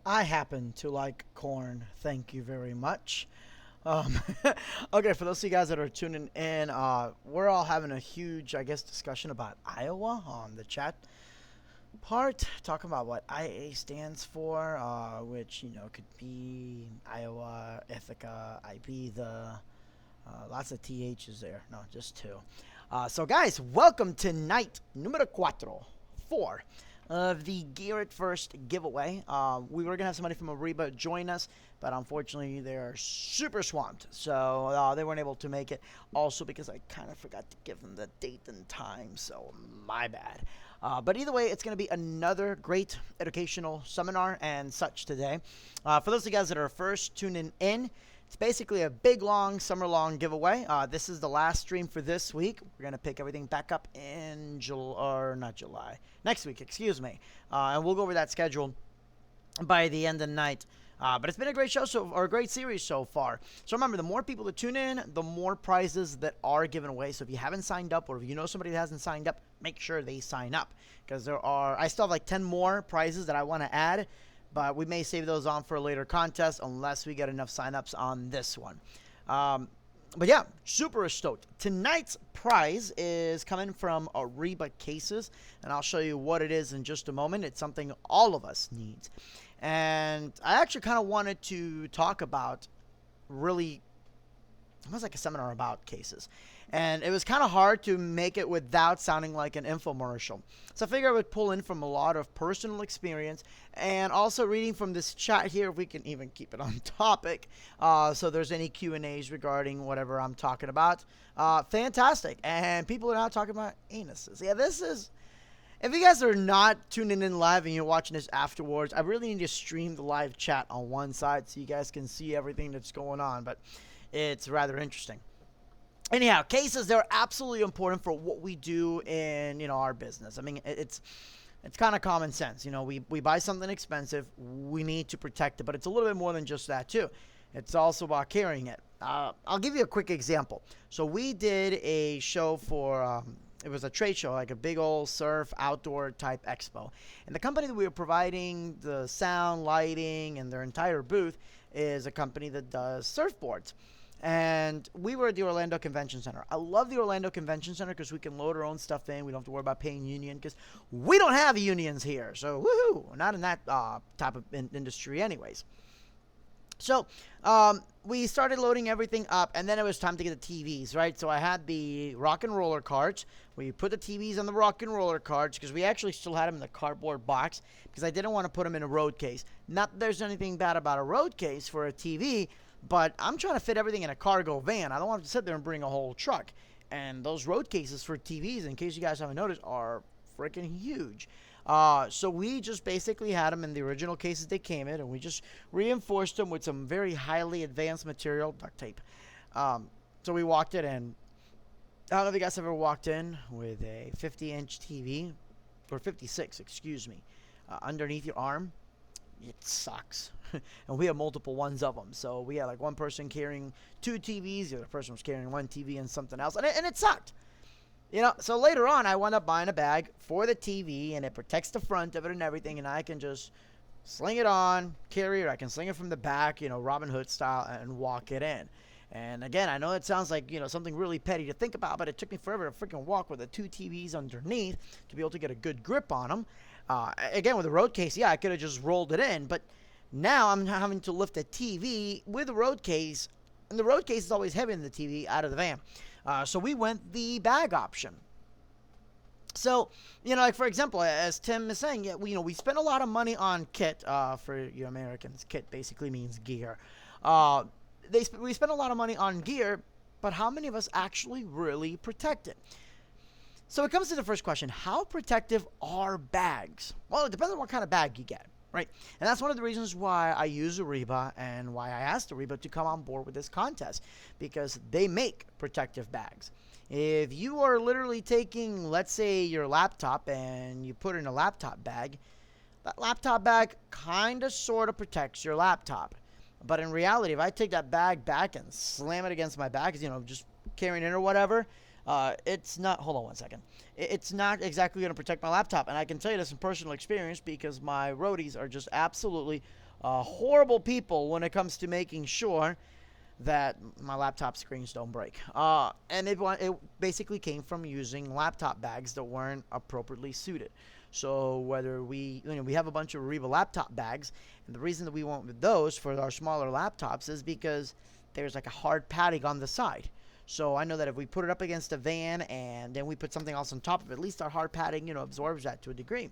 I happen to like corn. Thank you very much. Um, okay, for those of you guys that are tuning in, we're all having a huge, I guess, discussion about Iowa on the chat part, talking about what IA stands for, which, could be Iowa, Ithaca, Ibiza, lots of THs there. No, just two. So, guys, welcome to night numero cuatro, 4 of the Gear It First giveaway. We were going to have somebody from Arriba join us, but unfortunately they're super swamped, so they weren't able to make it. Also because I kind of forgot to give them the date and time, so my bad. But either way, it's going to be another great educational seminar and such today. For those of you guys that are first tuning in, it's basically a big, long, summer-long giveaway. This is the last stream for this week. We're going to pick everything back up in next week, excuse me. And we'll go over that schedule by the end of the night. But it's been a great show, or a great series so far. So remember, the more people that tune in, the more prizes that are given away. So if you haven't signed up, or if you know somebody that hasn't signed up, make sure they sign up. Because I still have like 10 more prizes that I want to add. But we may save those on for a later contest unless we get enough signups on this one. But yeah, super stoked. Tonight's prize is coming from Arriba Cases, and I'll show you what it is in just a moment. It's something all of us need. And I actually kind of wanted to talk about really, almost like a seminar about cases. And it was kind of hard to make it without sounding like an infomercial. So I figured I would pull in from a lot of personal experience and also reading from this chat here, if we can even keep it on topic. So there's any Q&As regarding whatever I'm talking about. Fantastic. And people are now talking about anuses. Yeah, this is... If you guys are not tuning in live and you're watching this afterwards, I really need to stream the live chat on one side so you guys can see everything that's going on. But it's rather interesting. Anyhow, cases, they're absolutely important for what we do in, our business. I mean, it's kind of common sense. We buy something expensive, we need to protect it, but it's a little bit more than just that too. It's also about carrying it. I'll give you a quick example. So we did a show for, it was a trade show, like a big old surf outdoor type expo. And the company that we were providing the sound, lighting, and their entire booth is a company that does surfboards. And we were at the Orlando Convention Center. I love the Orlando Convention Center because we can load our own stuff in. We don't have to worry about paying union because we don't have unions here. So, woohoo! Not in that type of industry anyways. So, we started loading everything up, and then it was time to get the TVs, right? So I had the rock and roller carts. We put the TVs on the rock and roller carts because we actually still had them in the cardboard box because I didn't want to put them in a road case. Not that there's anything bad about a road case for a TV, but I'm trying to fit everything in a cargo van. I don't want to sit there and bring a whole truck. And those road cases for TVs, in case you guys haven't noticed, are freaking huge. So we just basically had them in the original cases they came in, and we just reinforced them with some very highly advanced material, duct tape. So we walked it in. I don't know if you guys ever walked in with a 50-inch TV, or 56, excuse me, underneath your arm. It sucks. And we have multiple ones of them. So we had like one person carrying 2 TVs, the other person was carrying 1 TV and something else, and it sucked. So later on, I wound up buying a bag for the TV, and it protects the front of it and everything, and I can just sling it on, carry it, I can sling it from the back, Robin Hood style, and walk it in. And again, I know it sounds like, something really petty to think about, but it took me forever to freaking walk with the 2 TVs underneath to be able to get a good grip on them. Again, with a road case, yeah, I could have just rolled it in, but now I'm having to lift a TV with a road case, and the road case is always heavier than the TV out of the van. So we went the bag option. So, like for example, as Tim is saying, yeah, we spend a lot of money on kit. For you Americans, kit basically means gear. We spend a lot of money on gear, but how many of us actually really protect it? So it comes to the first question: how protective are bags? Well, it depends on what kind of bag you get. Right, and that's one of the reasons why I use Ariba and why I asked Ariba to come on board with this contest, because they make protective bags. If you are literally taking, let's say, your laptop and you put it in a laptop bag, that laptop bag kind of sort of protects your laptop. But in reality, if I take that bag back and slam it against my back, just carrying it or whatever, it's not, hold on one second. It's not exactly going to protect my laptop. And I can tell you this from personal experience because my roadies are just absolutely horrible people when it comes to making sure that my laptop screens don't break. And it basically came from using laptop bags that weren't appropriately suited. So whether we have a bunch of Arriba laptop bags, and the reason that we went with those for our smaller laptops is because there's like a hard padding on the side. So I know that if we put it up against a van and then we put something else on top of it, at least our hard padding, absorbs that to a degree.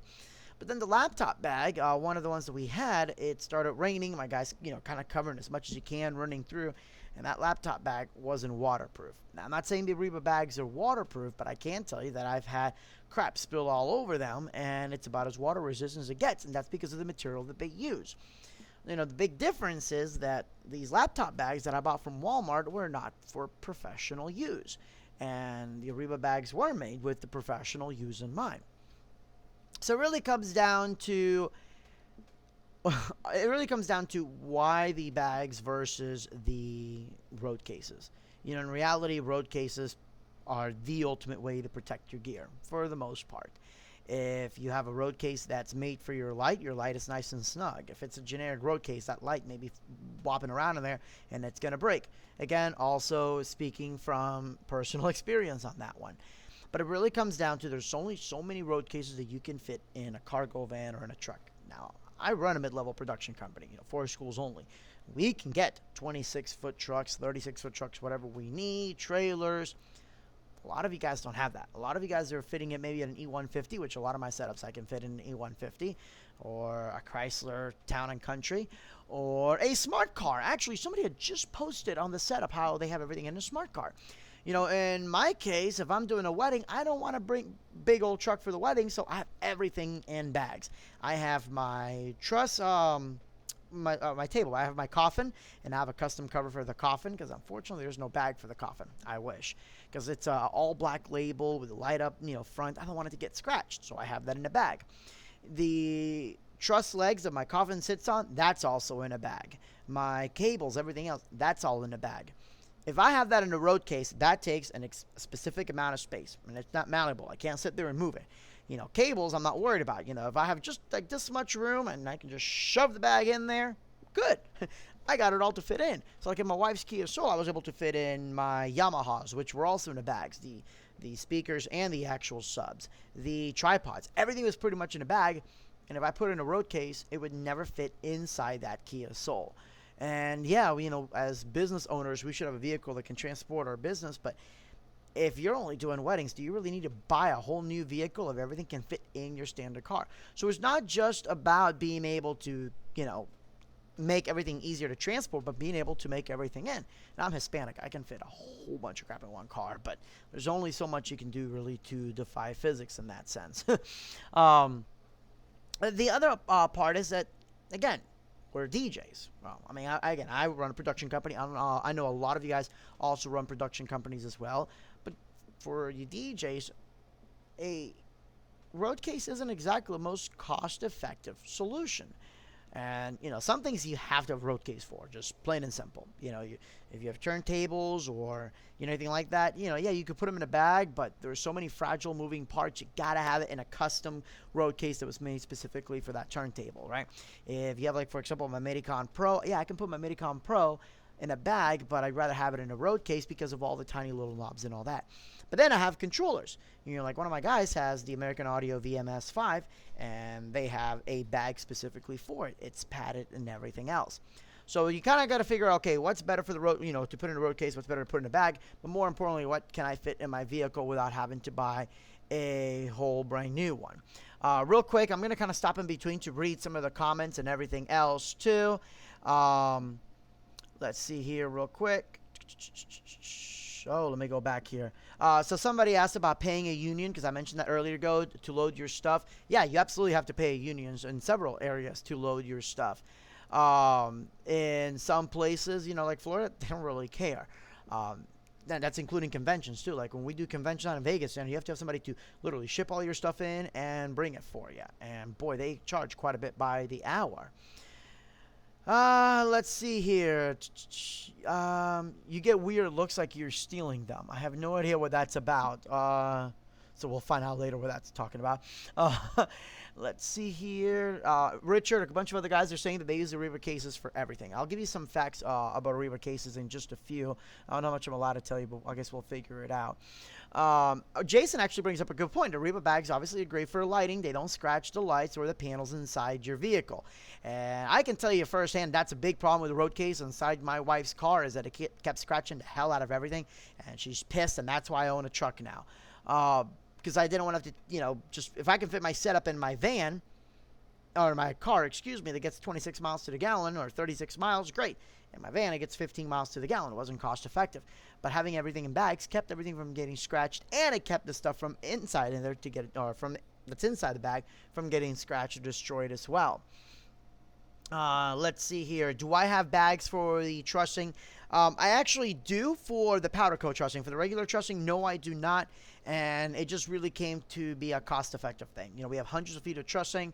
But then the laptop bag, one of the ones that we had, it started raining. My guy's, kind of covering as much as you can, running through. And that laptop bag wasn't waterproof. Now, I'm not saying the Ariba bags are waterproof, but I can tell you that I've had crap spill all over them, and it's about as water resistant as it gets, and that's because of the material that they use. The big difference is that these laptop bags that I bought from Walmart were not for professional use, and the Ariba bags were made with the professional use in mind. So it really comes down to why the bags versus the road cases. In reality, road cases are the ultimate way to protect your gear for the most part. If you have a road case that's made for your light is nice and snug. If it's a generic road case, that light may be bopping around in there and it's going to break. Again, also speaking from personal experience on that one. But it really comes down to there's only so many road cases that you can fit in a cargo van or in a truck. Now, I run a mid-level production company, for schools only. We can get 26-foot trucks, 36-foot trucks, whatever we need, trailers. A lot of you guys don't have that. A lot of you guys are fitting it maybe at an E150, which a lot of my setups I can fit in an E150, or a Chrysler Town & Country, or a smart car. Actually, somebody had just posted on the setup how they have everything in a smart car. In my case, if I'm doing a wedding, I don't want to bring big old truck for the wedding, so I have everything in bags. I have my truss, my table. I have my coffin, and I have a custom cover for the coffin because unfortunately there's no bag for the coffin. I wish, because it's all black label with a light up, front. I don't want it to get scratched, so I have that in a bag. The truss legs that my coffin sits on, that's also in a bag. My cables, everything else, that's all in a bag. If I have that in a road case, that takes a specific amount of space, and it's not mountable. I can't sit there and move it. Cables, I'm not worried about. If I have just like this much room and I can just shove the bag in there, good. I got it all to fit in. So like in my wife's Kia Soul, I was able to fit in my Yamahas, which were also in the bags, the speakers and the actual subs, the tripods. Everything was pretty much in a bag, and if I put it in a road case, it would never fit inside that Kia Soul. And yeah, as business owners, we should have a vehicle that can transport our business. But if you're only doing weddings, do you really need to buy a whole new vehicle if everything can fit in your standard car? So it's not just about being able to, make everything easier to transport, but being able to make everything in. And I'm Hispanic. I can fit a whole bunch of crap in one car, but there's only so much you can do really to defy physics in that sense. The other part is that, again, we're DJs. Well, I run a production company. I know a lot of you guys also run production companies as well. But for you DJs, a road case isn't exactly the most cost-effective solution. And, some things you have to have a road case for, just plain and simple. If you have turntables or, anything like that, yeah, you could put them in a bag, but there's so many fragile moving parts, you got to have it in a custom road case that was made specifically for that turntable, right? If you have, like, for example, my Medicon Pro, yeah, I can put my Medicon Pro in a bag, but I'd rather have it in a road case because of all the tiny little knobs and all that. But then I have controllers. Like one of my guys has the American Audio VMS5, and they have a bag specifically for it. It's padded and everything else. So you kind of got to figure out, okay, what's better for the road, to put in a road case, what's better to put in a bag, but more importantly, what can I fit in my vehicle without having to buy a whole brand new one. Real quick, I'm going to kind of stop in between to read some of the comments and everything else too. Let's see here real quick. Oh, let me go back here. So somebody asked about paying a union, because I mentioned that earlier ago, to load your stuff. Yeah, you absolutely have to pay unions in several areas to load your stuff. In some places, like Florida, they don't really care. That's including conventions too. Like when we do conventions out in Vegas, and you have to have somebody to literally ship all your stuff in and bring it for you. And boy, they charge quite a bit by the hour. Let's see here. You get weird looks like you're stealing them. I have no idea what that's about. So we'll find out later what that's talking about. Uh, let's see here. Richard, a bunch of other guys are saying that they use Arriba Cases for everything. I'll give you some facts about Arriba Cases in just a few. I don't know how much I'm allowed to tell you, but I guess we'll figure it out. Jason actually brings up a good point. Arriba bags obviously are great for lighting. They don't scratch the lights or the panels inside your vehicle. And I can tell you firsthand that's a big problem with the road case inside my wife's car is that it kept scratching the hell out of everything. And she's pissed, and that's why I own a truck now. Because I didn't want to have to, just if I can fit my setup in my van, or my car, excuse me, that gets 26 miles to the gallon or 36 miles, great. In my van, it gets 15 miles to the gallon. It wasn't cost effective. But having everything in bags kept everything from getting scratched, and it kept the stuff from inside in there to get it, or from that's inside the bag from getting scratched or destroyed as well. Let's see here. Do I have bags for the trussing? I actually do for the powder coat trussing. For the regular trussing, no, I do not. And it just really came to be a cost-effective thing. We have hundreds of feet of trussing,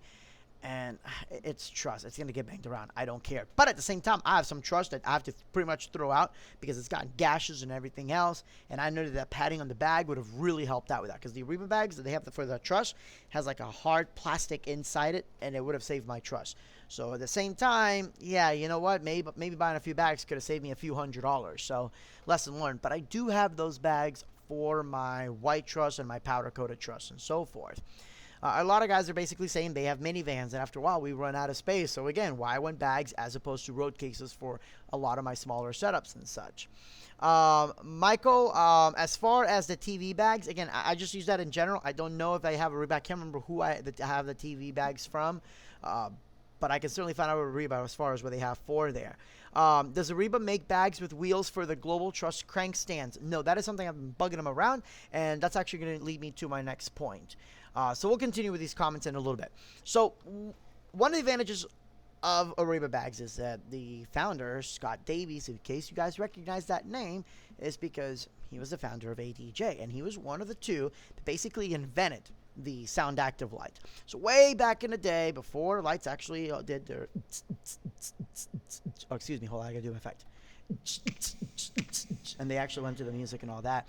and it's truss. It's going to get banged around. I don't care. But at the same time, I have some truss that I have to pretty much throw out because it's got gashes and everything else. And I know that padding on the bag would have really helped out with that because the Ariba bags that they have for the truss has like a hard plastic inside it, and it would have saved my truss. So at the same time, yeah, you know what? Maybe buying a few bags could have saved me a few $100s. So lesson learned. But I do have those bags for my white truss and my powder coated truss and so forth. A lot of guys are basically saying they have minivans, and after a while we run out of space. So again, why I want bags as opposed to road cases for a lot of my smaller setups and such. Michael, as far as the TV bags, again, I just use that in general. I don't know if I have Ariba. I can't remember who I have the TV bags from, but I can certainly find out with Ariba as far as what they have for there. Does Ariba make bags with wheels for the Global Truss crank stands? No, that is something I've been bugging them around, and that's actually going to lead me to my next point. So we'll continue with these comments in a little bit. So one of the advantages of Arriba bags is that the founder, Scott Davies, in case you guys recognize that name, is because he was the founder of ADJ, and he was one of the two that basically invented the sound active light. So way back in the day, before lights actually did their oh, excuse me, hold on, I gotta do an effect. And they actually went to the music and all that.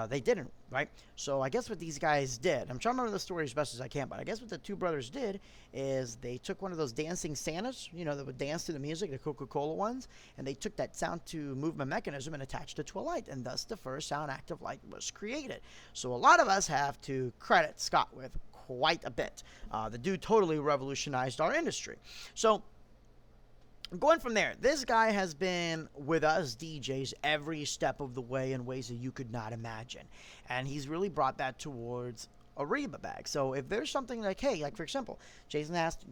They didn't, right? So I guess what these guys did, I'm trying to remember the story as best as I can, but I guess what the two brothers did is they took one of those dancing Santas, that would dance to the music, the Coca-Cola ones, and they took that sound to movement mechanism and attached it to a light, and thus the first sound active light was created. So a lot of us have to credit Scott with quite a bit. The dude totally revolutionized our industry. So going from there, this guy has been with us DJs every step of the way in ways that you could not imagine. And he's really brought that towards Ariba bag. So if there's something like, hey, like for example, Jason asked,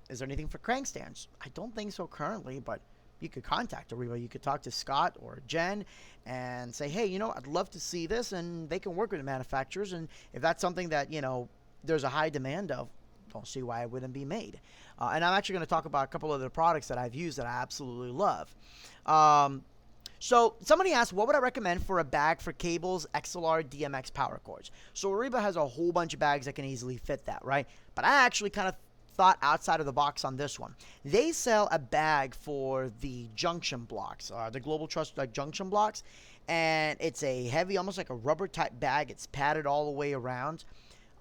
is there anything for crank stands? I don't think so currently, but you could contact Ariba. You could talk to Scott or Jen and say, hey, I'd love to see this, and they can work with the manufacturers. And if that's something that, there's a high demand of, don't see why it wouldn't be made. And I'm actually going to talk about a couple of the products that I've used that I absolutely love. So somebody asked, what would I recommend for a bag for cables, XLR, DMX power cords? So Ariba has a whole bunch of bags that can easily fit that, right? But I actually kind of thought outside of the box on this one. They sell a bag for the junction blocks, the Global Truss junction blocks, and it's a heavy, almost like a rubber type bag. It's padded all the way around.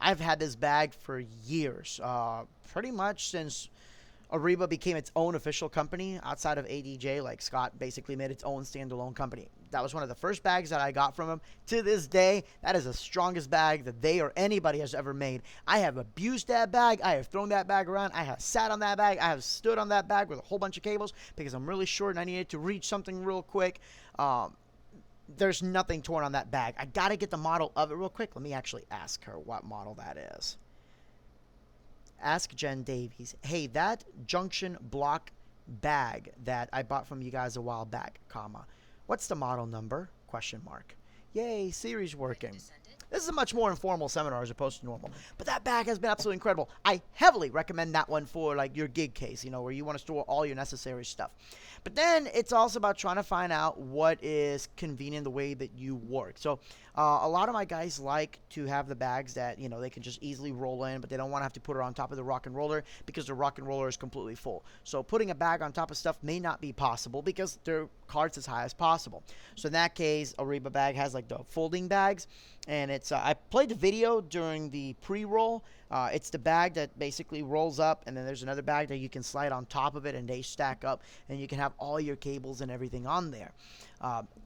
I've had this bag for years, pretty much since Ariba became its own official company outside of ADJ. Like Scott basically made its own standalone company. That was one of the first bags that I got from him. To this day, that is the strongest bag that they or anybody has ever made. I have abused that bag. I have thrown that bag around. I have sat on that bag. I have stood on that bag with a whole bunch of cables because I'm really short and I needed to reach something real quick. There's nothing torn on that bag. I gotta get the model of it real quick. Let me actually ask her what model that is. Ask Jen Davies. Hey, that junction block bag that I bought from you guys a while back, comma. What's the model number? Question mark. Yay, Siri's working. This is a much more informal seminar as opposed to normal. But that bag has been absolutely incredible. I heavily recommend that one for like your gig case, where you want to store all your necessary stuff. But then it's also about trying to find out what is convenient the way that you work. So a lot of my guys like to have the bags that, they can just easily roll in, but they don't want to have to put it on top of the rock and roller because the rock and roller is completely full. So putting a bag on top of stuff may not be possible because their cart's as high as possible. So in that case, Ariba bag has like the folding bags. And it's I played the video during the pre-roll. It's the bag that basically rolls up, and then there's another bag that you can slide on top of it, and they stack up, and you can have all your cables and everything on there.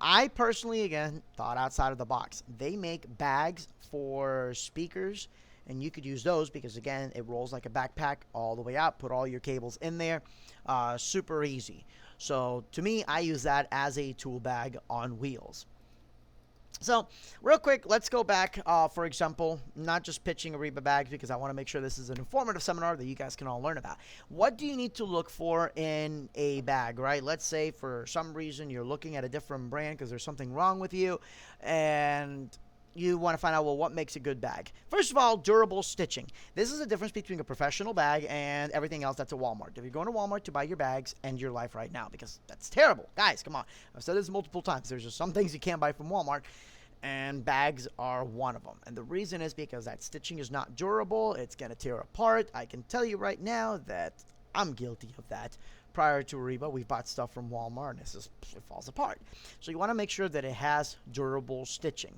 I personally, again, thought outside of the box. They make bags for speakers, and you could use those because, again, it rolls like a backpack all the way out. Put all your cables in there. Super easy. So to me, I use that as a tool bag on wheels. So, real quick, let's go back, for example, not just pitching Arriba bags because I want to make sure this is an informative seminar that you guys can all learn about. What do you need to look for in a bag, right? Let's say for some reason you're looking at a different brand because there's something wrong with you and you want to find out, well, what makes a good bag? First of all, durable stitching. This is the difference between a professional bag and everything else that's at Walmart. If you're going to Walmart to buy your bags, end your life right now because that's terrible. Guys, come on. I've said this multiple times. There's just some things you can't buy from Walmart, and bags are one of them. And the reason is because that stitching is not durable. It's going to tear apart. I can tell you right now that I'm guilty of that. Prior to Ariba, we bought stuff from Walmart, and it falls apart. So you want to make sure that it has durable stitching,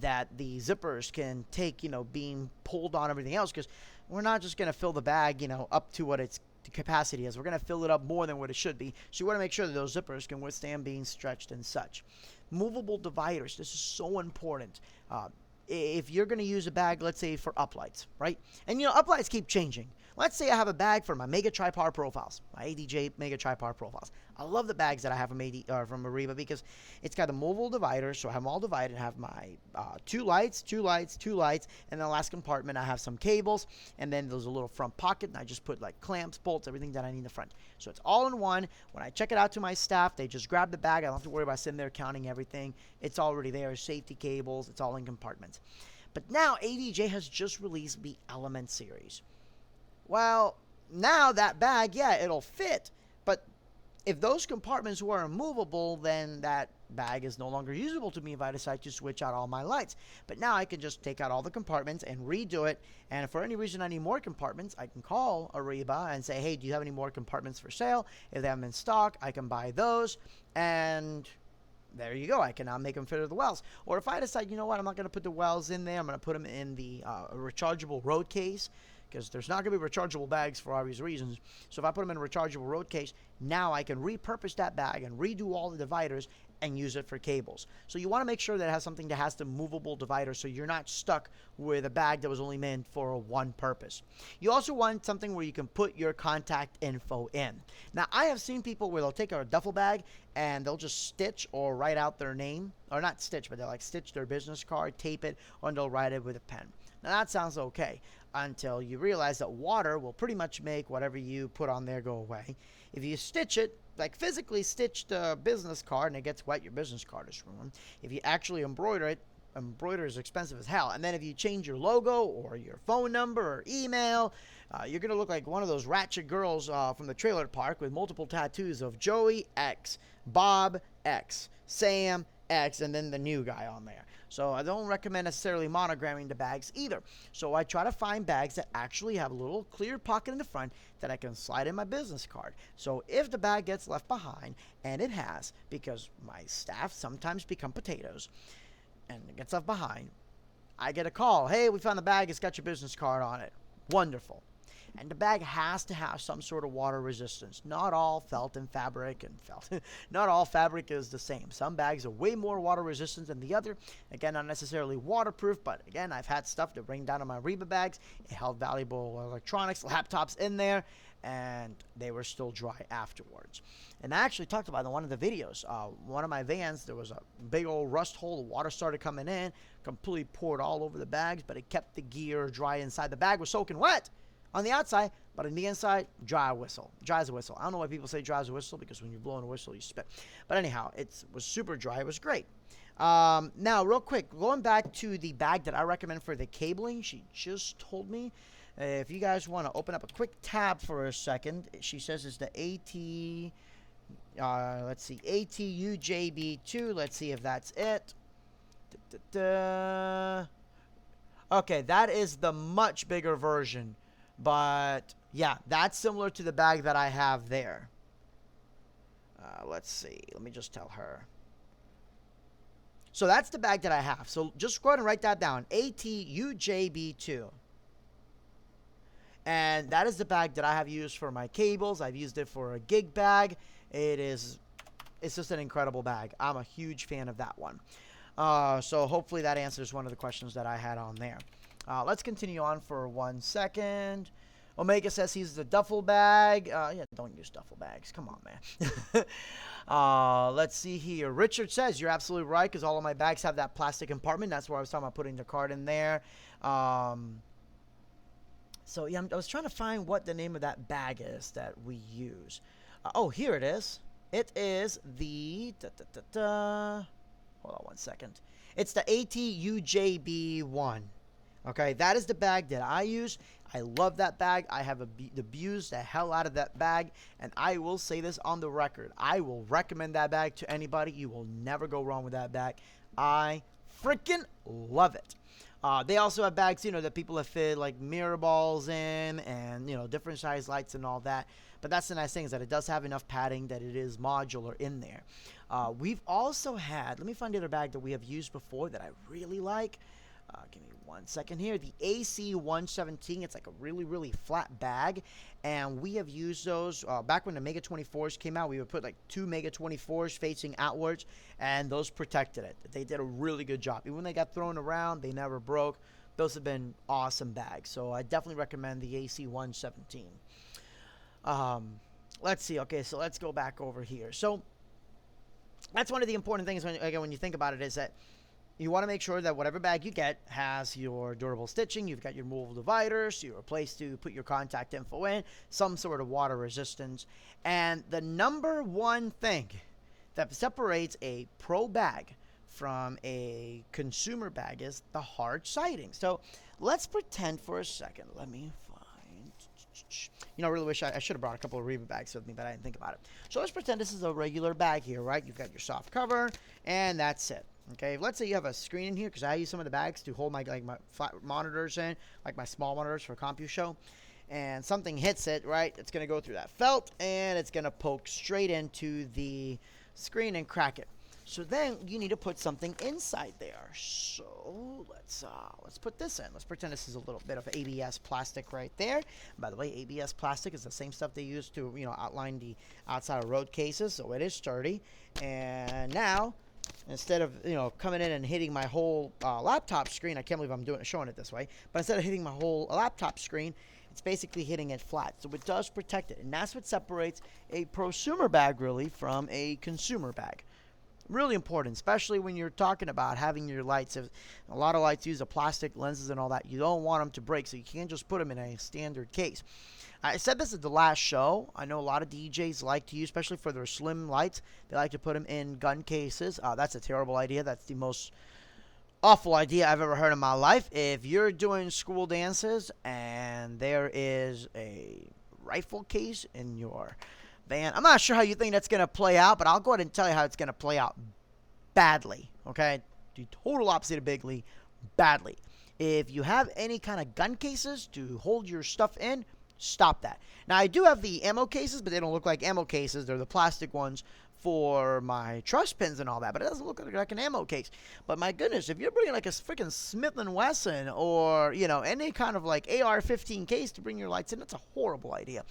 that the zippers can take, being pulled on everything else, because we're not just going to fill the bag, up to what its capacity is. We're going to fill it up more than what it should be. So you want to make sure that those zippers can withstand being stretched and such. Movable dividers. This is so important. If you're going to use a bag, let's say for uplights, right? And uplights keep changing. Let's say I have a bag for my Mega Tripod profiles, my ADJ Mega Tripod profiles. I love the bags that I have from Ariba because it's got a movable divider, so I have them all divided. I have my two lights, and the last compartment I have some cables, and then there's a little front pocket, and I just put like clamps, bolts, everything that I need in the front. So it's all in one. When I check it out to my staff, they just grab the bag. I don't have to worry about sitting there counting everything. It's already there, safety cables, it's all in compartments. But now ADJ has just released the Element series. Well, now that bag, yeah, it'll fit, but if those compartments were movable, then that bag is no longer usable to me if I decide to switch out all my lights. But now I can just take out all the compartments and redo it, and if for any reason I need more compartments, I can call Ariba and say, hey, do you have any more compartments for sale? If they have them in stock, I can buy those, and there you go. I can now make them fit with the wells. Or if I decide, you know what, I'm not going to put the wells in there, I'm going to put them in the rechargeable road case, because there's not going to be rechargeable bags for obvious reasons. So if I put them in a rechargeable road case, now I can repurpose that bag and redo all the dividers and use it for cables. So you want to make sure that it has something that has the movable divider so you're not stuck with a bag that was only meant for one purpose. You also want something where you can put your contact info in. Now, I have seen people where they'll take a duffel bag and they'll just stitch or write out their name, or not stitch, but they'll like stitch their business card, tape it, or they'll write it with a pen. Now, that sounds okay until you realize that water will pretty much make whatever you put on there go away. If you stitch it, like physically stitch the business card and it gets wet, your business card is ruined. If you actually embroider it, embroider is expensive as hell. And then if you change your logo or your phone number or email, you're going to look like one of those ratchet girls from the trailer park with multiple tattoos of Joey X, Bob X, Sam X, and then the new guy on there. So I don't recommend necessarily monogramming the bags either. So I try to find bags that actually have a little clear pocket in the front that I can slide in my business card. So if the bag gets left behind, and it has, because my staff sometimes become potatoes, and it gets left behind, I get a call. Hey, we found the bag. It's got your business card on it. Wonderful. And the bag has to have some sort of water resistance. Not all felt and fabric and felt. Not all fabric is the same. Some bags are way more water resistant than the other. Again, not necessarily waterproof, but again, I've had stuff that rained down on my Ariba bags. It held valuable electronics, laptops in there, and they were still dry afterwards. And I actually talked about in one of the videos, one of my vans, there was a big old rust hole. The water started coming in, completely poured all over the bags, but it kept the gear dry inside. The bag was soaking wet on the outside, but on the inside, dry as a whistle. I don't know why people say dry as a whistle, because when you're blowing a whistle, you spit. But anyhow, it was super dry. It was great. Now, real quick, going back to the bag that I recommend for the cabling, she just told me, if you guys want to open up a quick tab for a second, she says it's the let's see, ATUJB2. Let's see if that's it. Okay, that is the much bigger version. But, yeah, that's similar to the bag that I have there. Let's see. Let me just tell her. So that's the bag that I have. So just go ahead and write that down. ATUJB2. And that is the bag that I have used for my cables. I've used it for a gig bag. It's just an incredible bag. I'm a huge fan of that one. So hopefully that answers one of the questions that I had on there. Let's continue on for 1 second. Omega says he's the duffel bag. Yeah, don't use duffel bags. Come on, man. Let's see here. Richard says, you're absolutely right, because all of my bags have that plastic compartment. That's where I was talking about putting the card in there. So, yeah, I was trying to find what the name of that bag is that we use. Oh, here it is. It is the... Hold on 1 second. It's the ATUJB1. Okay, that is the bag that I use. I love that bag. I have abused the hell out of that bag, and I will say this on the record. I will recommend that bag to anybody. You will never go wrong with that bag. I freaking love it. They also have bags, that people have fit like mirror balls in, and different size lights and all that. But that's the nice thing, is that it does have enough padding that it is modular in there. We've also had, let me find the other bag that we have used before that I really like. Give me 1 second here. The AC117. It's like a really, really flat bag. And we have used those back when the Mega 24s came out. We would put like 2 Mega 24s facing outwards, and those protected it. They did a really good job. Even when they got thrown around, they never broke. Those have been awesome bags. So I definitely recommend the AC117. Let's see. Okay, so let's go back over here. So that's one of the important things when you think about it, is that you want to make sure that whatever bag you get has your durable stitching, you've got your removable dividers, your place to put your contact info in, some sort of water resistance. And the number one thing that separates a pro bag from a consumer bag is the hard siding. So let's pretend for a second. Let me find... I really wish I should have brought a couple of Arriba bags with me, but I didn't think about it. So let's pretend this is a regular bag here, right? You've got your soft cover, and that's it. Okay, let's say you have a screen in here, because I use some of the bags to hold my flat monitors in, like my small monitors for CompuShow, and something hits it, right? It's going to go through that felt, and it's going to poke straight into the screen and crack it. So then you need to put something inside there. So let's put this in. Let's pretend this is a little bit of ABS plastic right there. By the way, ABS plastic is the same stuff they use to outline the outside of road cases, so it is sturdy. And now, instead of coming in and hitting my whole laptop screen, I can't believe I'm showing it this way, but instead of hitting my whole laptop screen, it's basically hitting it flat. So it does protect it, and that's what separates a prosumer bag really from a consumer bag. Really important, especially when you're talking about having your lights. If a lot of lights use plastic lenses and all that, you don't want them to break, so you can't just put them in a standard case. I said this at the last show. I know a lot of DJs like to use, especially for their slim lights, they like to put them in gun cases. That's a terrible idea. That's the most awful idea I've ever heard in my life. If you're doing school dances and there is a rifle case in your van, I'm not sure how you think that's going to play out, but I'll go ahead and tell you how it's going to play out badly, okay? The total opposite of bigly, badly. If you have any kind of gun cases to hold your stuff in, stop that. Now, I do have the ammo cases, but they don't look like ammo cases. They're the plastic ones for my truss pins and all that, but it doesn't look like an ammo case. But my goodness, if you're bringing like a freaking Smith & Wesson or, any kind of like AR-15 case to bring your lights in, that's a horrible idea.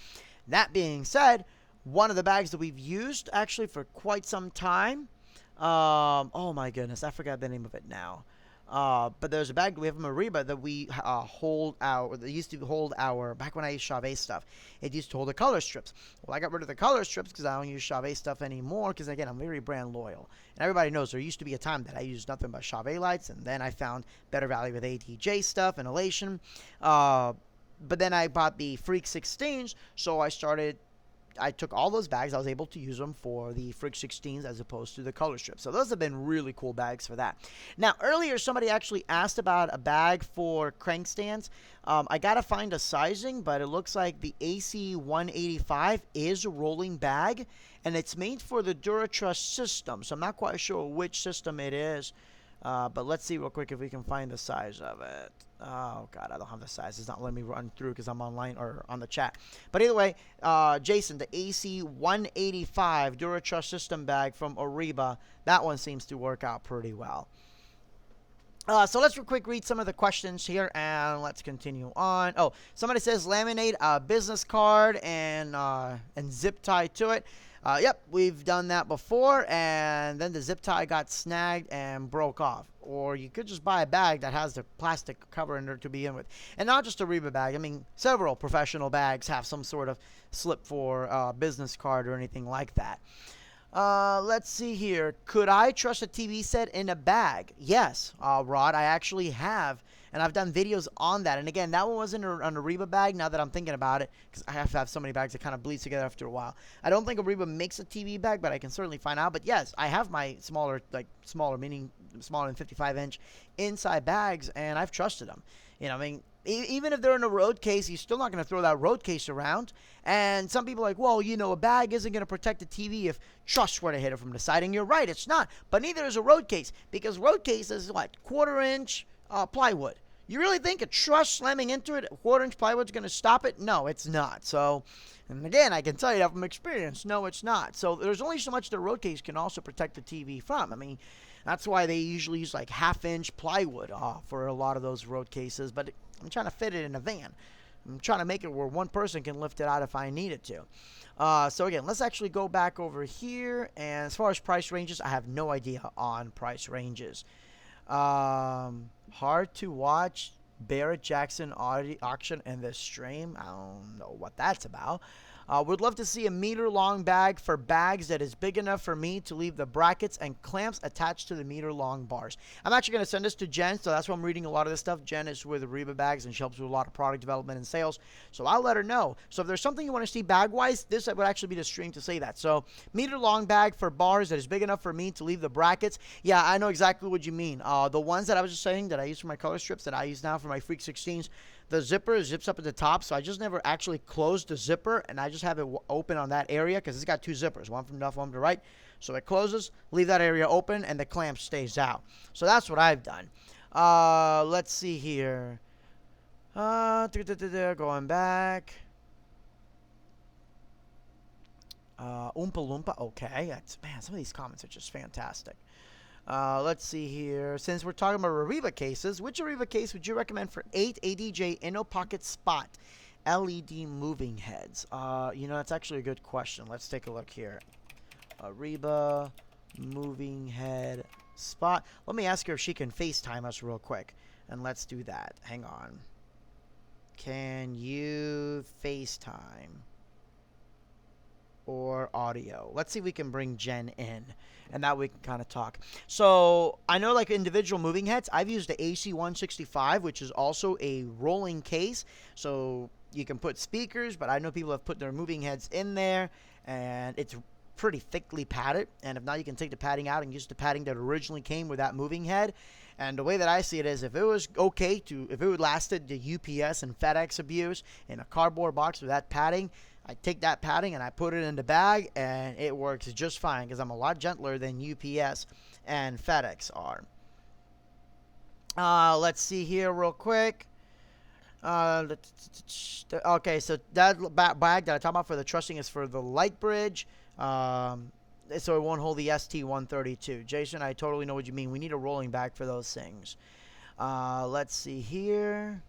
That being said, one of the bags that we've used actually for quite some time, oh my goodness, I forgot the name of it now. But there's a bag we have from Ariba that we that used to hold our, back when I used Chauvet stuff, it used to hold the color strips. Well, I got rid of the color strips because I don't use Chauvet stuff anymore, because again, I'm very brand loyal. And everybody knows there used to be a time that I used nothing but Chauvet lights, and then I found better value with ATJ stuff and Elation. But then I bought the Freak 16s, so I took all those bags. I was able to use them for the Freak 16s as opposed to the color strips. So those have been really cool bags for that. Now, earlier somebody actually asked about a bag for crank stands. I got to find a sizing, but it looks like the AC185 is a rolling bag, and it's made for the DuraTrust system. So I'm not quite sure which system it is. But let's see real quick if we can find the size of it. Oh, God, I don't have the size. It's not letting me run through because I'm online or on the chat. But either way, Jason, the AC 185 DuraTrust system bag from Ariba, that one seems to work out pretty well. So let's real quick read some of the questions here, and let's continue on. Oh, somebody says laminate a business card and zip tie to it. Yep, we've done that before, and then the zip tie got snagged and broke off. Or you could just buy a bag that has the plastic cover in there to begin with. And not just a Reba bag. I mean, several professional bags have some sort of slip for business card or anything like that. Let's see here. Could I trust a TV set in a bag? Yes, Rod, I actually have. And I've done videos on that. And again, that one wasn't an Ariba bag now that I'm thinking about it. Because I have to have so many bags that kind of bleed together after a while. I don't think Ariba makes a TV bag, but I can certainly find out. But yes, I have my smaller, meaning smaller than 55-inch inside bags. And I've trusted them. You know, I mean, even if they're in a road case, you're still not going to throw that road case around. And some people are like, well, you know, a bag isn't going to protect the TV if truss were to hit it from the side. And you're right, it's not. But neither is a road case. Because road case is, what, quarter-inch plywood. You really think a truss slamming into it, a quarter-inch plywood is going to stop it? No, it's not. So, and again, I can tell you that from experience. No, it's not. So there's only so much the road case can also protect the TV from. I mean, that's why they usually use like half-inch plywood for a lot of those road cases. But I'm trying to fit it in a van. I'm trying to make it where one person can lift it out if I needed to. So again, let's actually go back over here. And as far as price ranges, I have no idea on price ranges. Hard to watch Barrett Jackson auction in this stream. I don't know what that's about. Would love to see a meter-long bag for bags that is big enough for me to leave the brackets and clamps attached to the meter-long bars. I'm actually going to send this to Jen, so that's why I'm reading a lot of this stuff. Jen is with Arriba Bags, and she helps with a lot of product development and sales, so I'll let her know. So if there's something you want to see bag-wise, this would actually be the stream to say that. So meter-long bag for bars that is big enough for me to leave the brackets. Yeah, I know exactly what you mean. The ones that I was just saying that I use for my color strips that I use now for my Freak 16s, the zipper zips up at the top, so I just never actually closed the zipper, and I just have it open on that area because it's got two zippers, one from the left, one from the right. So it closes, leave that area open, and the clamp stays out. So that's what I've done. Let's see here. Going back. Oompa Loompa. Okay, man, some of these comments are just fantastic. Let's see here. Since we're talking about Arriba cases, which Arriba case would you recommend for 8 ADJ InnoPocket Spot LED moving heads? You know, that's actually a good question. Let's take a look here. Arriba moving head spot. Let me ask her if she can FaceTime us real quick. And let's do that. Hang on. Can you FaceTime? Or audio. Let's see if we can bring Jen in, and that we can kind of talk. So I know, like individual moving heads, I've used the AC165, which is also a rolling case, so you can put speakers, but I know people have put their moving heads in there, and it's pretty thickly padded. And if not, you can take the padding out and use the padding that originally came with that moving head. And the way that I see it is, if it was okay if it would lasted the UPS and FedEx abuse in a cardboard box with that padding, I take that padding and I put it in the bag, and it works just fine because I'm a lot gentler than UPS and FedEx are. Let's see here real quick. Okay, so that bag that I talked about for the trussing is for the light bridge. So it won't hold the ST132. Jason, I totally know what you mean. We need a rolling bag for those things. Let's see here.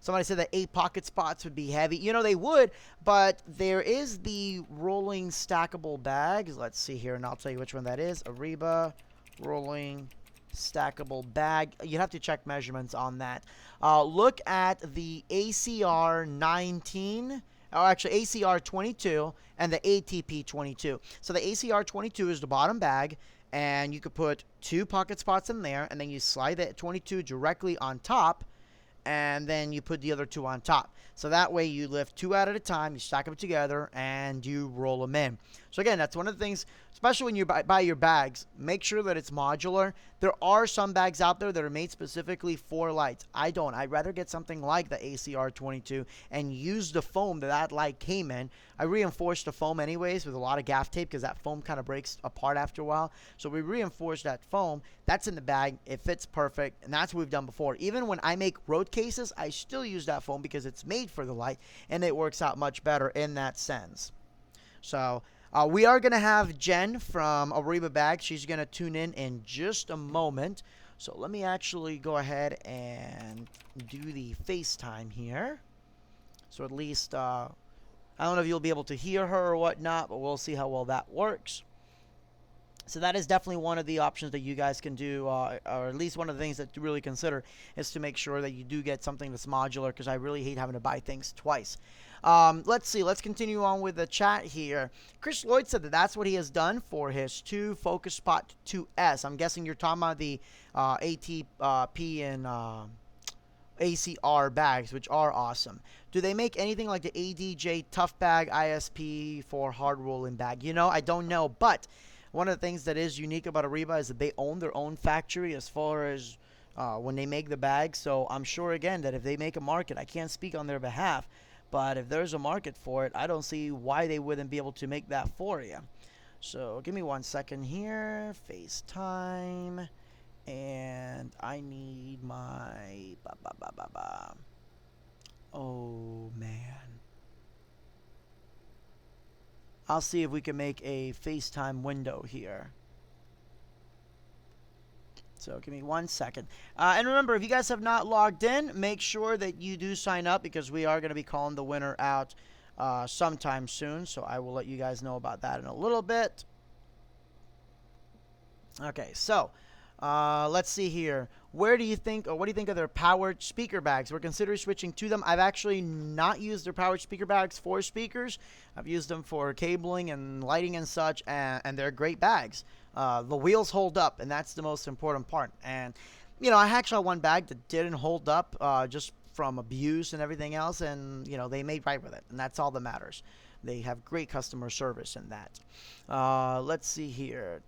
Somebody said that 8 pocket spots would be heavy. You know, they would, but there is the rolling stackable bags. Let's see here, and I'll tell you which one that is. Ariba rolling stackable bag. You'd have to check measurements on that. Look at the ACR 19, or actually ACR 22 and the ATP 22. So the ACR 22 is the bottom bag, and you could put 2 pocket spots in there, and then you slide that 22 directly on top, and then you put the other 2 on top. So that way you lift 2 out at a time, you stack them together, and you roll them in. So again, that's one of the things, especially when you buy your bags, make sure that it's modular. There are some bags out there that are made specifically for lights. I don't. I'd rather get something like the ACR22 and use the foam that light came in. I reinforced the foam anyways with a lot of gaff tape because that foam kind of breaks apart after a while. So we reinforced that foam. That's in the bag. It fits perfect, and that's what we've done before. Even when I make road cases, I still use that foam because it's made for the light, and it works out much better in that sense. So we are going to have Jen from Arriba Bags. She's going to tune in just a moment. So let me actually go ahead and do the FaceTime here. So at least, I don't know if you'll be able to hear her or whatnot, but we'll see how well that works. So that is definitely one of the options that you guys can do, or at least one of the things that to really consider is to make sure that you do get something that's modular, because I really hate having to buy things twice. Let's see. Let's continue on with the chat here. Chris Lloyd said that that's what he has done for his 2 Focus Spot 2S. I'm guessing you're talking about the ATP and ACR bags, which are awesome. Do they make anything like the ADJ Tough Bag ISP for hard rolling bag? You know, I don't know, but one of the things that is unique about Ariba is that they own their own factory as far as when they make the bag. So I'm sure, again, that if they make a market, I can't speak on their behalf, but if there's a market for it, I don't see why they wouldn't be able to make that for you. So give me 1 second here. FaceTime. And I need my... Oh, man. I'll see if we can make a FaceTime window here. So give me 1 second. And remember, if you guys have not logged in, make sure that you do sign up, because we are going to be calling the winner out sometime soon. So I will let you guys know about that in a little bit. Okay, so let's see here. Where do you think, or what do you think of their powered speaker bags? We're considering switching to them. I've actually not used their powered speaker bags for speakers. I've used them for cabling and lighting and such, and they're great bags. The wheels hold up, and that's the most important part. And, you know, I actually had one bag that didn't hold up just from abuse and everything else, and, you know, they made right with it, and that's all that matters. They have great customer service in that. Let's see here.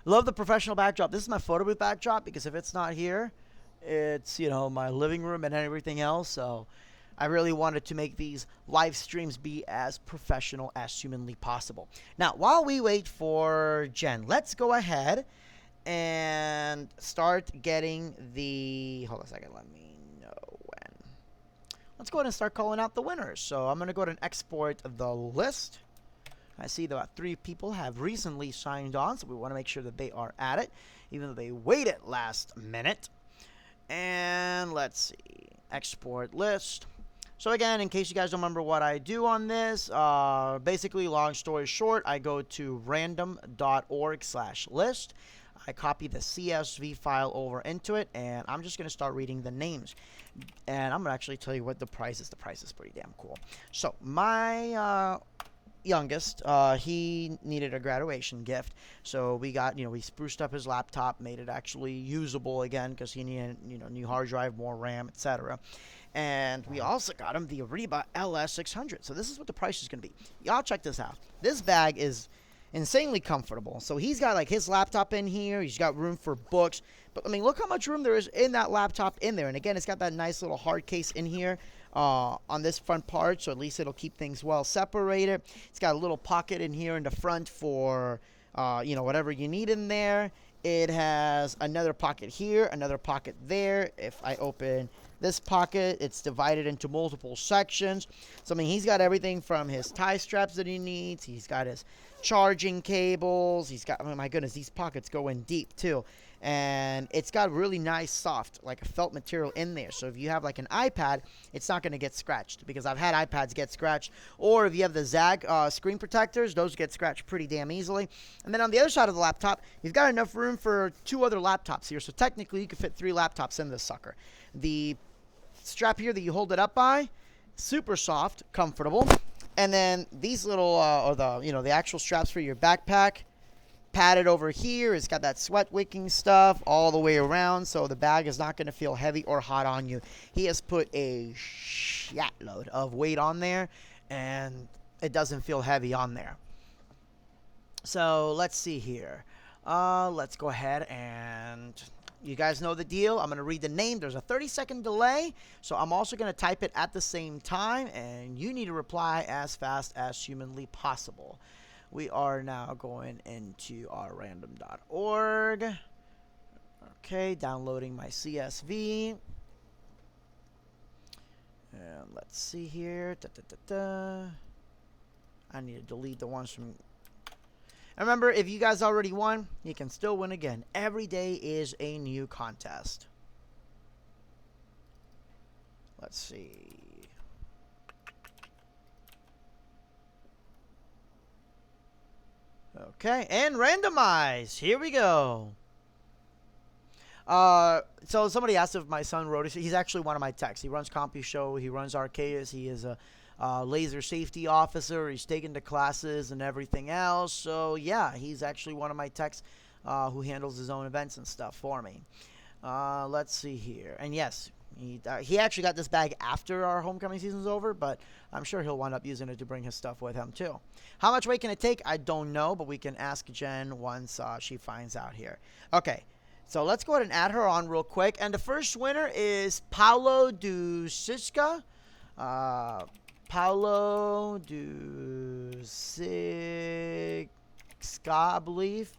Love the professional backdrop. This is my photo booth backdrop, because if it's not here, it's, you know, my living room and everything else. So I really wanted to make these live streams be as professional as humanly possible. Now, while we wait for Jen, let's go ahead and start getting the... Hold on a second. Let me know when. Let's go ahead and start calling out the winners. So I'm going to go ahead and export the list. I see that about 3 people have recently signed on, so we want to make sure that they are at it, even though they waited last minute. And let's see, export list. So again, in case you guys don't remember what I do on this, basically, long story short, I go to random.org/list. I copy the CSV file over into it, and I'm just going to start reading the names. And I'm going to actually tell you what the price is. The price is pretty damn cool. So my... youngest, he needed a graduation gift, so we got, we spruced up his laptop, made it actually usable again, because he needed, new hard drive, more RAM, etc. And we also got him the Ariba LS600. So this is what the price is going to be. Y'all check this out. This bag is insanely comfortable. So he's got like his laptop in here. He's got room for books. But I mean, look how much room there is in that laptop in there. And again, it's got that nice little hard case in here on this front part. So at least it'll keep things well separated. It's got a little pocket in here in the front for, whatever you need in there. It has another pocket here, another pocket there. If I open this pocket, it's divided into multiple sections. So, I mean, he's got everything from his tie straps that he needs. He's got his charging cables. He's got, oh my goodness, these pockets go in deep too. And it's got really nice, soft, like a felt material in there. So if you have like an iPad, it's not going to get scratched, because I've had iPads get scratched. Or if you have the Zag screen protectors, those get scratched pretty damn easily. And then on the other side of the laptop, you've got enough room for 2 other laptops here. So technically, you could fit 3 laptops in this sucker. The strap here that you hold it up by, super soft, comfortable. And then these little, the actual straps for your backpack, padded over here. It's got that sweat wicking stuff all the way around, so the bag is not going to feel heavy or hot on you. He has put a shitload of weight on there, and it doesn't feel heavy on there. So let's see here. Let's go ahead and... You guys know the deal. I'm going to read the name. There's a 30-second delay, so I'm also going to type it at the same time, and you need to reply as fast as humanly possible. We are now going into our random.org. Okay, downloading my CSV. And let's see here. I need to delete the ones from... And remember, if you guys already won, you can still win again. Every day is a new contest. Let's see. Okay, and randomize. Here we go. So somebody asked if my son wrote it. He's actually one of my techs. He runs CompuShow. He runs Arcades. He is a laser safety officer. He's taken the classes and everything else. So yeah, he's actually one of my techs who handles his own events and stuff for me. Let's see here. And yes, he actually got this bag after our homecoming season's over, but I'm sure he'll wind up using it to bring his stuff with him too. How much weight can it take? I don't know, but we can ask Jen once she finds out here. Okay, so let's go ahead and add her on real quick. And the first winner is Paulo Dusiska. Paulo Dusiska, I believe.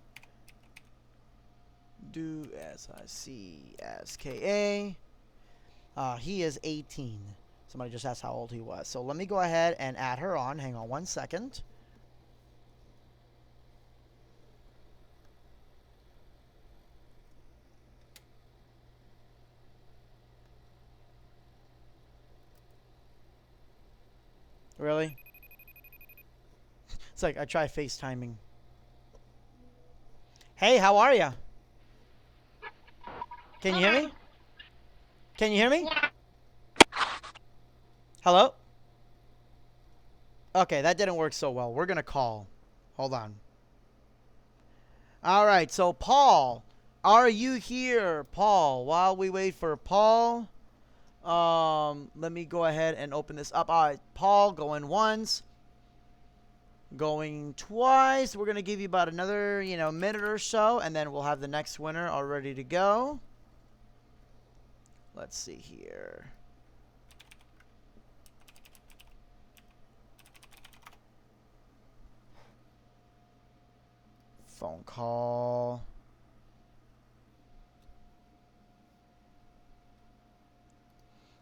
Dusiska. He is 18. Somebody just asked how old he was. So let me go ahead and add her on. Hang on one second. Really? It's like I try FaceTiming. Hey, how are you? Can you hear me? Can you hear me? Hello? Okay, that didn't work so well. We're going to call. Hold on. All right, so Paul, are you here? Paul, while we wait for Paul, let me go ahead and open this up. All right, Paul, going once. Going twice. We're going to give you about another, minute or so, and then we'll have the next winner all ready to go. Let's see here. Phone call.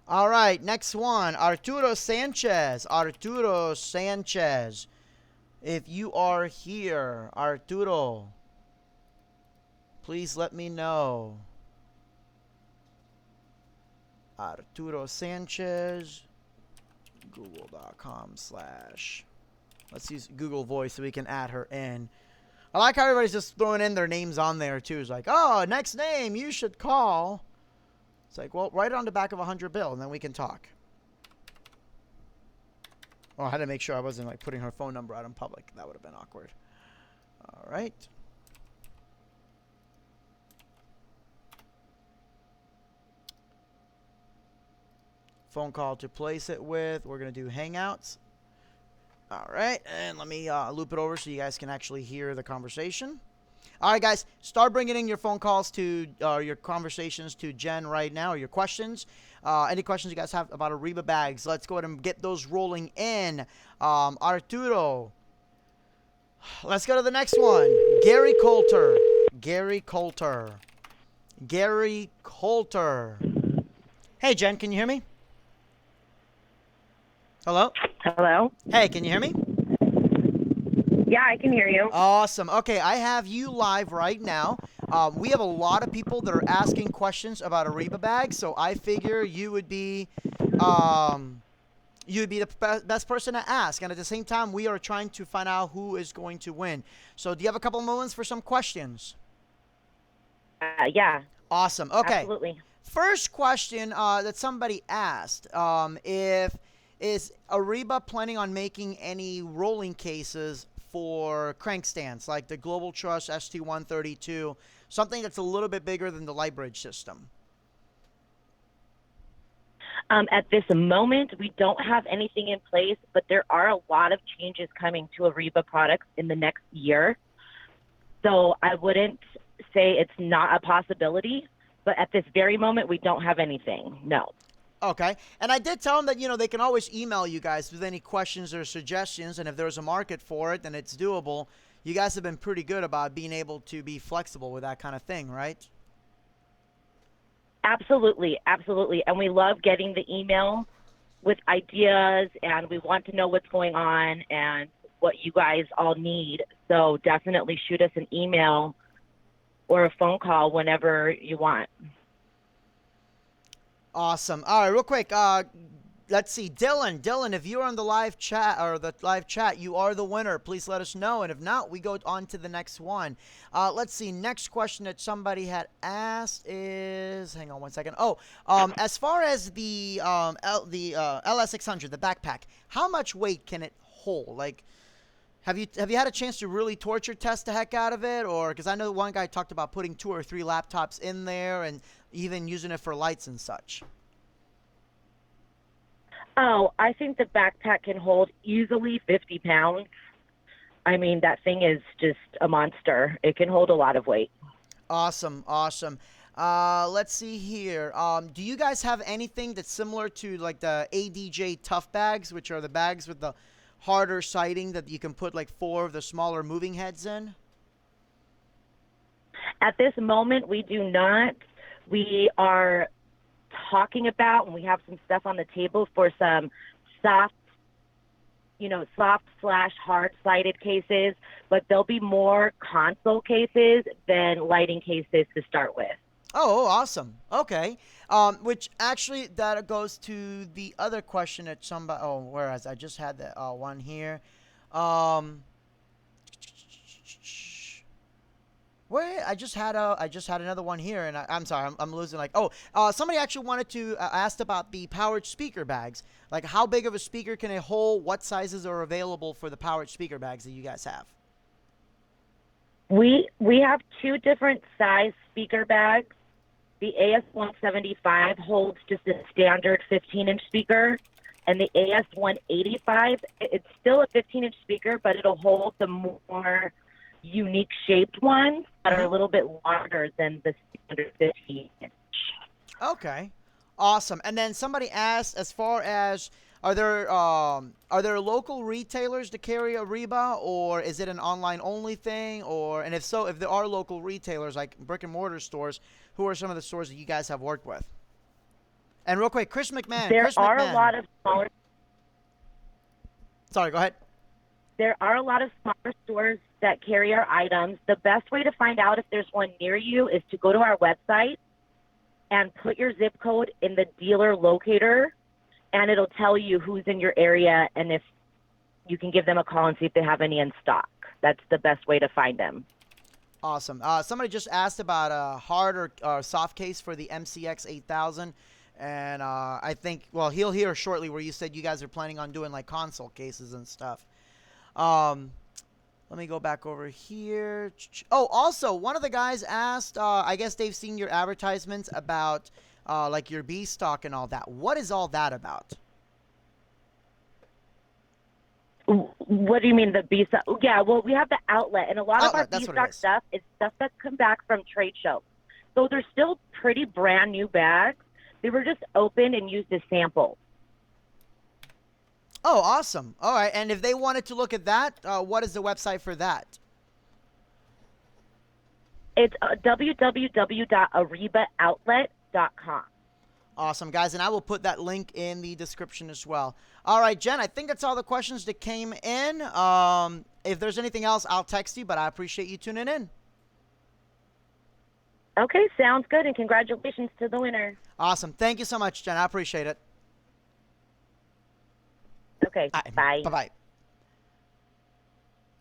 All right, next one. Arturo Sanchez. Arturo Sanchez. If you are here, Arturo, please let me know. Arturo Sanchez. Google.com/. Let's use Google Voice so we can add her in. I like how everybody's just throwing in their names on there too. It's like, oh, next name, you should call. It's like, well, write it on the back of a 100 bill and then we can talk. Oh, I had to make sure I wasn't like putting her phone number out in public. That would have been awkward. All right. Phone call to place it with. We're going to do Hangouts. All right. And let me loop it over so you guys can actually hear the conversation. All right, guys. Start bringing in your phone calls to your conversations to Jen right now, or your questions. Any questions you guys have about Arriba bags, let's go ahead and get those rolling in. Arturo. Let's go to the next one. Gary Coulter. Gary Coulter. Gary Coulter. Hey, Jen, can you hear me? Hello? Hello? Hey, can you hear me? Yeah, I can hear you. Awesome. Okay, I have you live right now. We have a lot of people that are asking questions about Arriba bags, so I figure you would be the best person to ask. And at the same time, we are trying to find out who is going to win. So do you have a couple moments for some questions? Yeah. Awesome. Okay. Absolutely. First question that somebody asked, is Arriba planning on making any rolling cases for crank stands, like the Global Trust ST132, something that's a little bit bigger than the Lightbridge system? At this moment, we don't have anything in place, but there are a lot of changes coming to Ariba products in the next year. So I wouldn't say it's not a possibility, but at this very moment, we don't have anything. No. Okay. And I did tell them that, they can always email you guys with any questions or suggestions. And if there's a market for it, then it's doable. You guys have been pretty good about being able to be flexible with that kind of thing, right? Absolutely, absolutely. And we love getting the email with ideas, and we want to know what's going on and what you guys all need. So definitely shoot us an email or a phone call whenever you want. Awesome. All right, real quick. Let's see. Dylan, if you're on the live chat, you are the winner. Please let us know. And if not, we go on to the next one. Let's see. Next question that somebody had asked is, hang on one second. As far as the LS600, the backpack, how much weight can it hold? Like, have you had a chance to really torture test the heck out of it? Or, because I know one guy talked about putting 2 or 3 laptops in there and even using it for lights and such. Oh, I think the backpack can hold easily 50 pounds. I mean, that thing is just a monster. It can hold a lot of weight. Awesome. Let's see here. Do you guys have anything that's similar to like the ADJ Tough bags, which are the bags with the harder siding that you can put like 4 of the smaller moving heads in? At this moment, we do not. We are talking about, and we have some stuff on the table for some soft / hard sided cases, but there'll be more console cases than lighting cases to start with. Oh, awesome. Okay. Which actually that goes to the other question that somebody. Oh, whereas I just had the one here. Wait, I just had another one here, and I'm sorry, I'm losing. Somebody actually wanted to asked about the powered speaker bags. Like, how big of a speaker can it hold? What sizes are available for the powered speaker bags that you guys have? We have 2 different size speaker bags. The AS175 holds just a standard 15-inch speaker, and the AS185, it's still a 15-inch speaker, but it'll hold the more unique shaped ones that are a little bit longer than the standard 15-inch. Okay, awesome. And then somebody asked, as far as are there local retailers to carry Ariba, or is it an online only thing? And if so, if there are local retailers like brick and mortar stores, who are some of the stores that you guys have worked with? And real quick, Chris McMahon. There are a lot of smaller. Sorry, go ahead. There are a lot of smaller stores that carry our items. The best way to find out if there's one near you is to go to our website and put your zip code in the dealer locator, and it'll tell you who's in your area and if you can give them a call and see if they have any in stock. That's the best way to find them. Awesome. Somebody just asked about a hard or soft case for the MCX 8000. And I think, well, he'll hear shortly where you said you guys are planning on doing like console cases and stuff. Let me go back over here. Oh, also, one of the guys asked, I guess they've seen your advertisements about like your B stock and all that. What is all that about? What do you mean the B stock? Yeah, well, we have the outlet, and a lot of our B stock stuff is stuff that's come back from trade shows. So they're still pretty brand new bags. They were just opened and used as samples. Oh, awesome. All right. And if they wanted to look at that, what is the website for that? It's www.aribooutlet.com. Awesome, guys. And I will put that link in the description as well. All right, Jen, I think that's all the questions that came in. If there's anything else, I'll text you, but I appreciate you tuning in. Okay, sounds good. And congratulations to the winner. Awesome. Thank you so much, Jen. I appreciate it. Okay, bye. Bye-bye.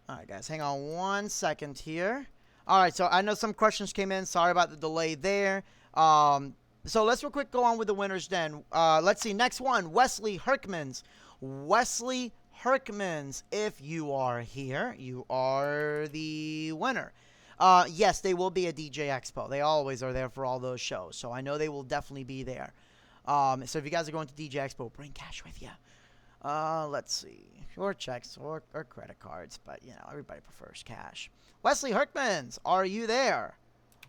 All right, guys, hang on one second here. All right, so I know some questions came in. Sorry about the delay there. So let's real quick go on with the winners then. Let's see. Next one, Wesley Herkmans. Wesley Herkmans, if you are here, you are the winner. Yes, they will be at DJ Expo. They always are there for all those shows, so I know they will definitely be there. So if you guys are going to DJ Expo, bring cash with you. Let's see. Or checks or credit cards, but, everybody prefers cash. Wesley Herkmans, are you there?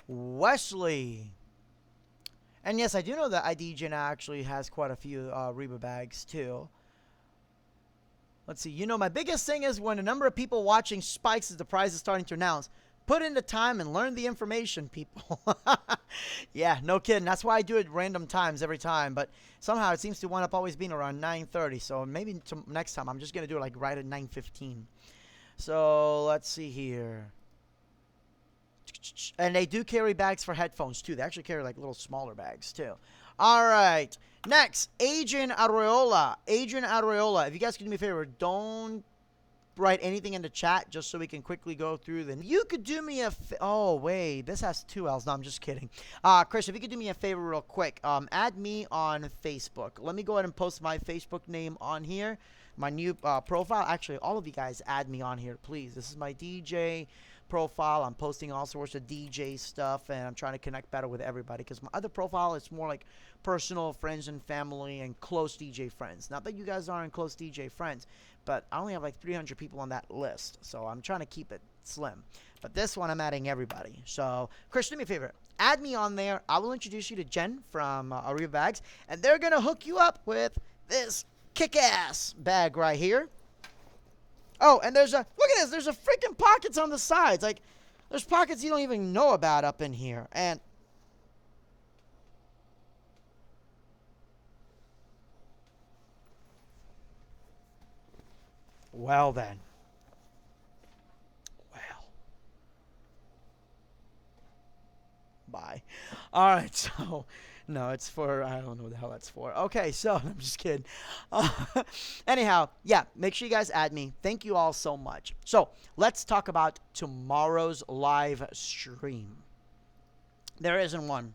Wesley. And yes, I do know that IDJ actually has quite a few Reba bags, too. Let's see. My biggest thing is when the number of people watching spikes as the prize is starting to announce. Put in the time and learn the information, people. Yeah, no kidding. That's why I do it random times every time. But somehow it seems to wind up always being around 9:30. So maybe next time I'm just going to do it like right at 9:15. So let's see here. And they do carry bags for headphones, too. They actually carry like little smaller bags, too. All right. Next, Adrian Arreola. Adrian Arreola. If you guys could do me a favor, don't write anything in the chat just so we can quickly go through them. You could do me a oh, wait. This has 2 L's. No, I'm just kidding. Chris, if you could do me a favor real quick, add me on Facebook. Let me go ahead and post my Facebook name on here, my new profile. Actually, all of you guys add me on here, please. This is my DJ profile. I'm posting all sorts of DJ stuff, and I'm trying to connect better with everybody because my other profile is more like personal friends and family and close DJ friends. Not that you guys aren't close DJ friends, but I only have like 300 people on that list, so I'm trying to keep it slim. But this one, I'm adding everybody. So, Chris, do me a favor. Add me on there. I will introduce you to Jen from Arriba Bags, and they're going to hook you up with this kick-ass bag right here. Oh, and look at this. There's a freaking pockets on the sides. Like, there's pockets you don't even know about up in here. And well then. Well. Bye. All right, so no, it's for, I don't know what the hell that's for. Okay, so, I'm just kidding. Anyhow, yeah, make sure you guys add me. Thank you all so much. So, let's talk about tomorrow's live stream. There isn't one,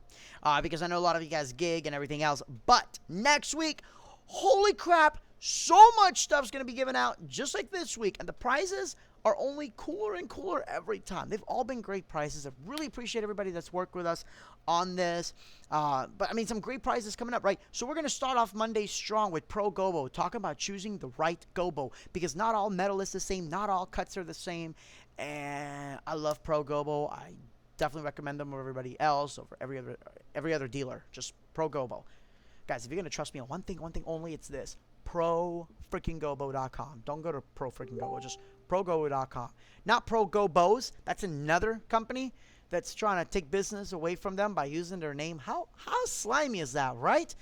because I know a lot of you guys gig and everything else. But, next week, holy crap, so much stuff's going to be given out just like this week. And the prizes are only cooler and cooler every time. They've all been great prizes. I really appreciate everybody that's worked with us on this. But, I mean, some great prizes coming up, right? So we're going to start off Monday strong with Pro Gobo, talking about choosing the right Gobo, because not all metal is the same. Not all cuts are the same. And I love Pro Gobo. I definitely recommend them over everybody else, over every other dealer. Just Pro Gobo. Guys, if you're going to trust me on one thing only, it's this. ProFreakingGobo.com. Don't go to ProFreakingGobo. Just ProGobo.com. Not ProGobos. That's another company that's trying to take business away from them by using their name. How slimy is that, right?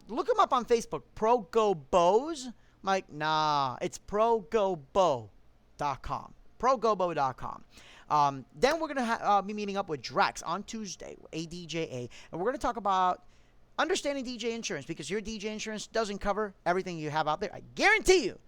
Look them up on Facebook. ProGobos. Like, nah. It's ProGobo.com. ProGobo.com. Then we're going to be meeting up with Drax on Tuesday, ADJA. And we're going to talk about understanding DJ insurance, because your DJ insurance doesn't cover everything you have out there. I guarantee you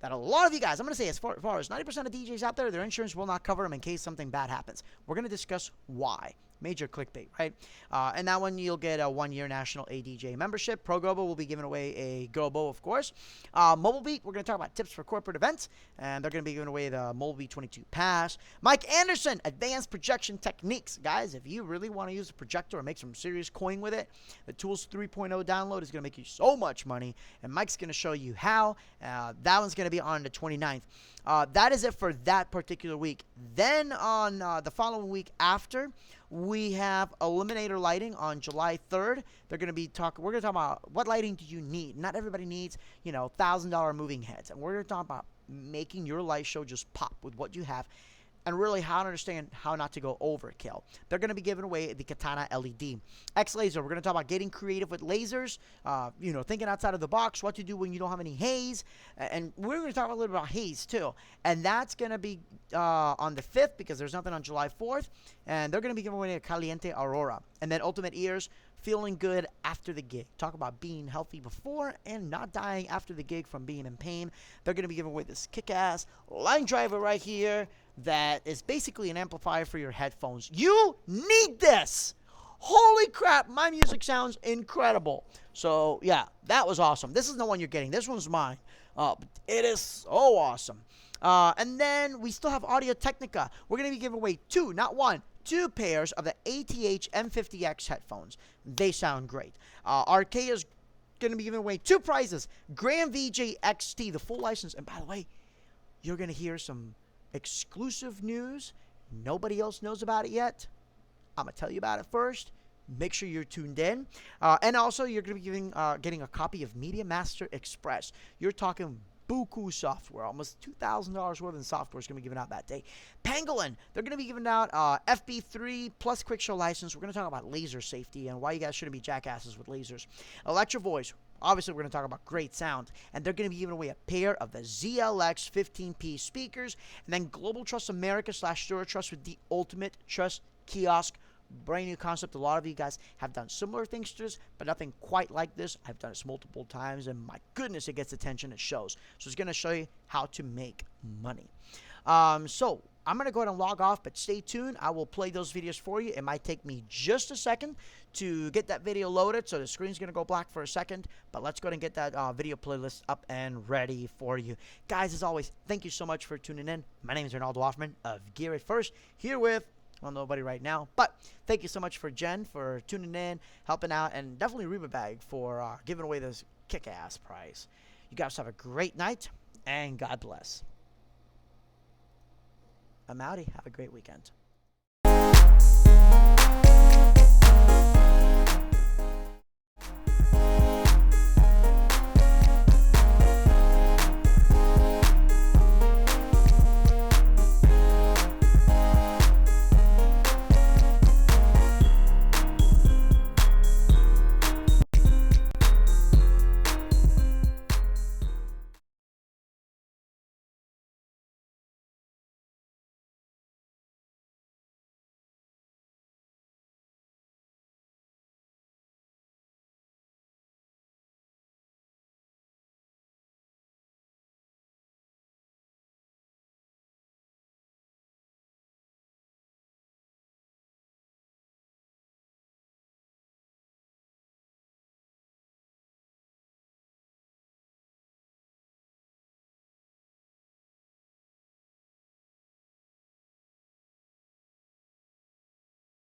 that a lot of you guys, I'm going to say as far as 90% of DJs out there, their insurance will not cover them in case something bad happens. We're going to discuss why. Major clickbait, right? And that one, you'll get a 1-year national ADJ membership. ProGobo will be giving away a Gobo, of course. Mobile Beat, we're going to talk about tips for corporate events, and they're going to be giving away the Mobile Beat 22 Pass. Mike Anderson, advanced projection techniques. Guys, if you really want to use a projector or make some serious coin with it, the Tools 3.0 download is going to make you so much money, and Mike's going to show you how. That one's going to be on the 29th. That is it for that particular week. Then on the following week after, we have Eliminator Lighting on July 3rd. They're going to be we're going to talk about what lighting do you need. Not everybody needs, $1,000 moving heads. And we're going to talk about making your light show just pop with what you have, and really how to understand how not to go overkill. They're going to be giving away the Katana LED. X-Laser, we're going to talk about getting creative with lasers, thinking outside of the box, what to do when you don't have any haze. And we're going to talk a little bit about haze, too. And that's going to be on the 5th, because there's nothing on July 4th. And they're going to be giving away a Caliente Aurora. And then Ultimate Ears, feeling good after the gig. Talk about being healthy before and not dying after the gig from being in pain. They're going to be giving away this kick-ass line driver right here that is basically an amplifier for your headphones. You need this! holy crap, my music sounds incredible. So yeah, that was awesome. This is the one you're getting. This one's mine. It is so awesome. And then we still have Audio Technica. We're going to be giving away two, not one, two pairs of the ATH M50X headphones. They sound great. Arcade is going to be giving away two prizes. Grand VJ XT, the full license. And by the way, you're going to hear some exclusive news. Nobody else knows about it yet. I'm going to tell you about it first. Make sure you're tuned in. And also, you're going to be getting a copy of Media Master Express. You're talking buku software. Almost $2,000 worth of software is going to be given out that day. Pangolin, they're going to be giving out FB3 plus Quick Show license. We're going to talk about laser safety and why you guys shouldn't be jackasses with lasers. Electro Voice, obviously we're going to talk about great sound. And they're going to be giving away a pair of the ZLX 15P speakers. And then Global Trust America / Stura Trust with the Ultimate Trust Kiosk. Brand new concept. A lot of you guys have done similar things to this, but nothing quite like this. I've done this multiple times, and my goodness, it gets attention. It shows. So it's going to show you how to make money. So I'm going to go ahead and log off, but stay tuned. I will play those videos for you. It might take me just a second to get that video loaded, so the screen's going to go black for a second, but let's go ahead and get that video playlist up and ready for you. Guys, as always, thank you so much for tuning in. My name is Ronaldo Hoffman of Gear It First, here with nobody right now, but thank you so much for Jen for tuning in, helping out, and definitely Arriba Bag for giving away this kick-ass prize. You guys have a great night, and God bless. I'm outie. Have a great weekend.